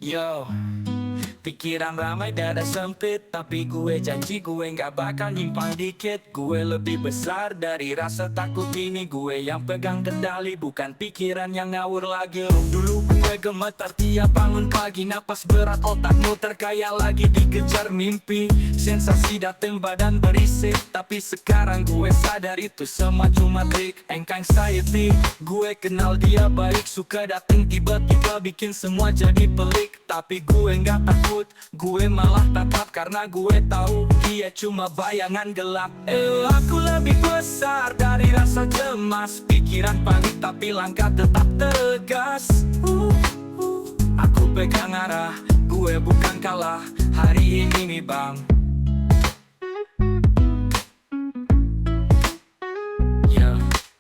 Yo, pikiran ramai dada sempit, tapi gue janji gue gak bakal nyimpang dikit. Gue lebih besar dari rasa takut ini. Gue yang pegang kendali, bukan pikiran yang ngawur lagi. Dulu gue gemetar tiap bangun pagi, napas berat, otakmu terkaya lagi dikejar mimpi. Sensasi dateng badan berisik, tapi sekarang gue sadar itu semua cuma trik anxiety. Gue kenal dia baik, suka dateng tiba-tiba bikin semua jadi pelik. Tapi gue gak takut, gue malah tatap karena gue tahu dia cuma bayangan gelap. Aku lebih besar dari rasa cemas, pikiran panik tapi langkah tetap tegas. Aku pegang arah, gue bukan kalah hari ini nih bang.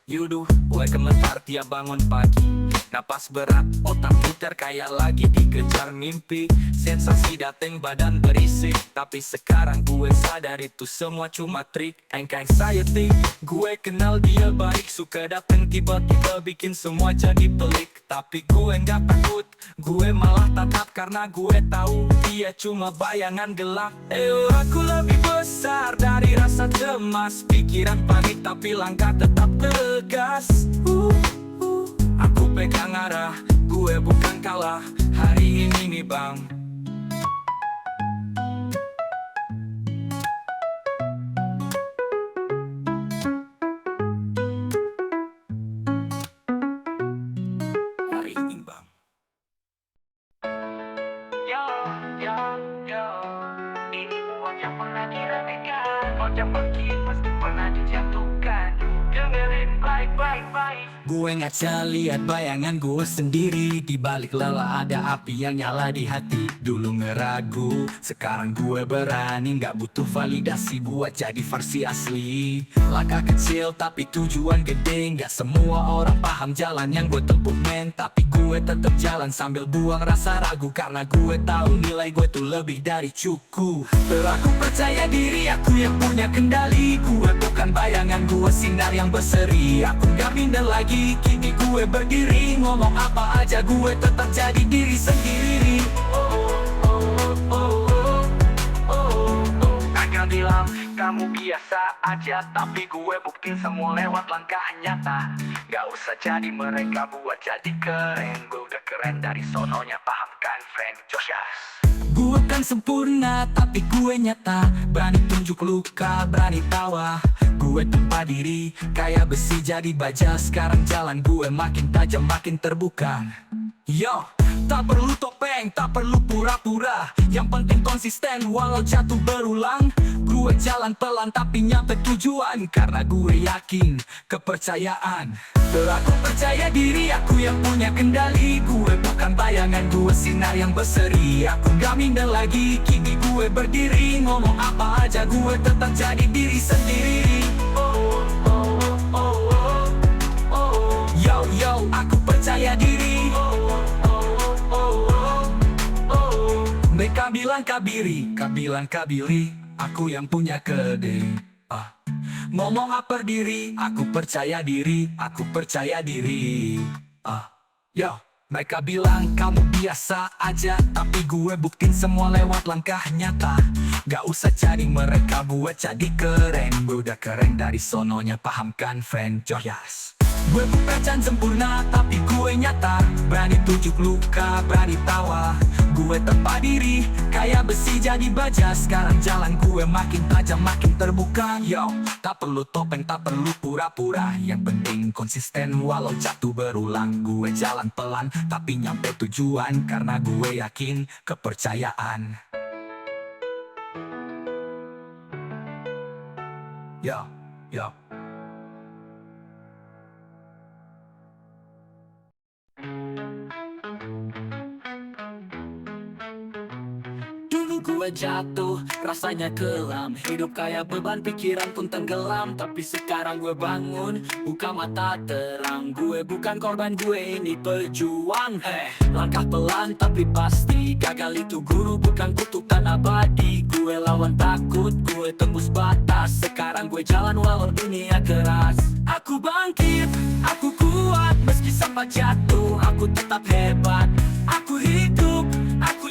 Yuduh, gue gemetar tiap bangun pagi, napas berat, otak putar kayak lagi dikejar mimpi. Sensasi dateng badan berisik, tapi sekarang gue sadar itu semua cuma trik anxiety. Gue kenal dia baik, suka dateng tiba-tiba bikin semua jadi pelik. Tapi gue gak takut, gue malah tatap karena gue tahu dia cuma bayangan gelap. Aku lebih besar dari rasa cemas, pikiran panik tapi langkah tetap tegas. Aku pegang arah, gue bukan kalah hari ini nih bang. Hari ini bang. Yo, yo, yo, ini bocah pernah diremehkan, bocah mungkin pasti pernah dijatuhkan. Dengerin baik-baik. Gue ngaca lihat bayangan gue sendiri, di balik lelah ada api yang nyala di hati. Dulu ngeragu, sekarang gue berani, gak butuh validasi buat jadi versi asli. Langkah kecil tapi tujuan gede, gak semua orang paham jalan yang gue tempuh men. Tapi gue tetep jalan sambil buang rasa ragu, karena gue tahu nilai gue tuh lebih dari cukup. Aku percaya diri, aku yang punya kendali. Gue bukan bayangan, gue sinar yang berseri. Aku gak minder lagi, kini gue berdiri. Ngomong apa aja gue tetap jadi diri sendiri. Agak bilang kamu biasa aja, tapi gue buktiin semua lewat langkah nyata. Gak usah jadi mereka buat jadi keren. Gue udah keren dari sononya, paham kan friend Joshas? Gue kan sempurna tapi gue nyata, berani tunjuk luka, berani tawa. Gue tumpah diri kayak besi jadi baja. Sekarang jalan gue makin tajam, makin terbuka. Yo, tak perlu topeng, tak perlu pura-pura. Yang penting konsisten walau jatuh berulang. Gue jalan pelan tapi nyampe tujuan, karena gue yakin kepercayaan. Aku percaya diri, aku yang punya kendali. Gue bukan bayangan, gue sinar yang berseri. Aku gak minder lagi, kini gue berdiri. Ngomong apa aja gue tetap jadi diri sendiri. Yo, aku percaya diri. Mereka bilang kabiri, aku yang punya kede. Ngomong apa diri, aku percaya diri, aku percaya diri. Yo, mereka bilang kamu biasa aja, tapi gue buktiin semua lewat langkah nyata. Gak usah cari mereka buat jadi keren. Gue udah keren dari sononya, paham kan friend Joyas? Gue bukan sempurna tapi gue nyata, berani tunjuk luka, berani tawa. Gue tempa diri kayak besi jadi baja. Sekarang jalan gue makin tajam, makin terbuka. Yo, tak perlu topeng, tak perlu pura-pura. Yang penting konsisten walau jatuh berulang. Gue jalan pelan tapi nyampe tujuan, karena gue yakin kepercayaan. Yo. Dulu gue jatuh, rasanya kelam. Hidup kayak beban, pikiran pun tenggelam. Tapi sekarang gue bangun, buka mata terang. Gue bukan korban, gue ini pejuang. Langkah pelan tapi pasti, gagal itu guru bukan kutukan abadi. Gue lawan takut, gue tembus batas. Sekarang gue jalan walau dunia keras. Aku bangkit, aku kuat. Meski sempat jatuh, aku tetap hebat. Aku hidup, aku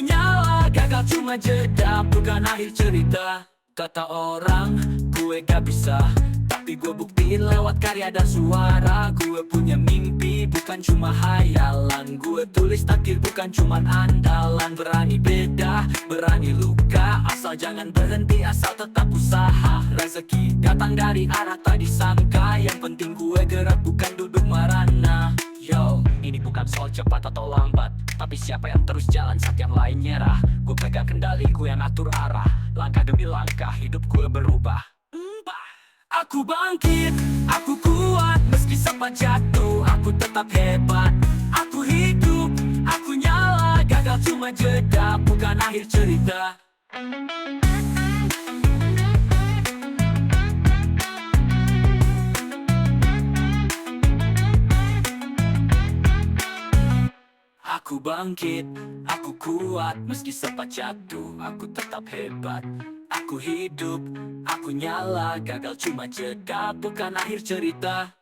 cuma jeda, bukan akhir cerita. Kata orang, gue gak bisa, tapi gue buktiin lewat karya dan suara. Gue punya mimpi, bukan cuma hayalan. Gue tulis takdir, bukan cuma andalan. Berani beda, berani luka, asal jangan berhenti, asal tetap usaha. Rezeki datang dari arah tak disangka. Yang penting gue gerak, bukan duduk merana. Yo, ini bukan soal cepat atau lambat, tapi siapa yang terus jalan saat yang lain nyerah. Gue pegang kendali, gue yang atur arah. Langkah demi langkah, hidup gue berubah. Aku bangkit, aku kuat, meski sempat jatuh, aku tetap hebat. Aku hidup, aku nyala, gagal cuma jeda, bukan akhir cerita. Aku bangkit, aku kuat, meski sempat jatuh, aku tetap hebat. Aku hidup, aku nyala, gagal cuma jeda, bukan akhir cerita.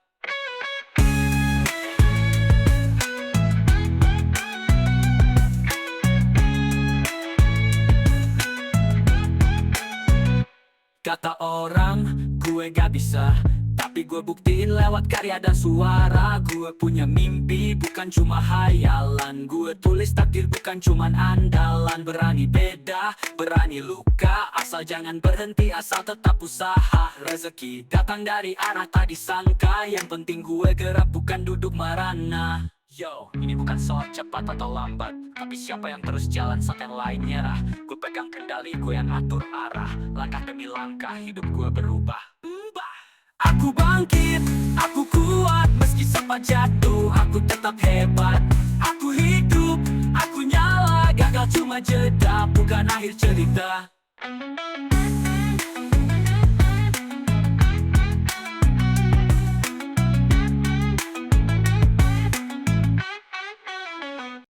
Kata orang, gue gak bisa, tapi gue buktiin lewat karya dan suara. Gue punya mimpi, bukan cuma hayalan. Gue tulis takdir, bukan cuma andalan. Berani beda, berani luka, asal jangan berhenti, asal tetap usaha. Rezeki datang dari arah tak disangka. Yang penting gue gerak, bukan duduk merana. Yo, ini bukan soal cepat atau lambat, tapi siapa yang terus jalan saat yang lain nyerah. Gue pegang kendali, gue yang atur arah. Langkah demi langkah, hidup gue berubah. Aku bangkit, aku kuat, meski sempat jatuh, aku tetap hebat. Aku hidup, aku nyala, gagal cuma jeda, bukan akhir cerita.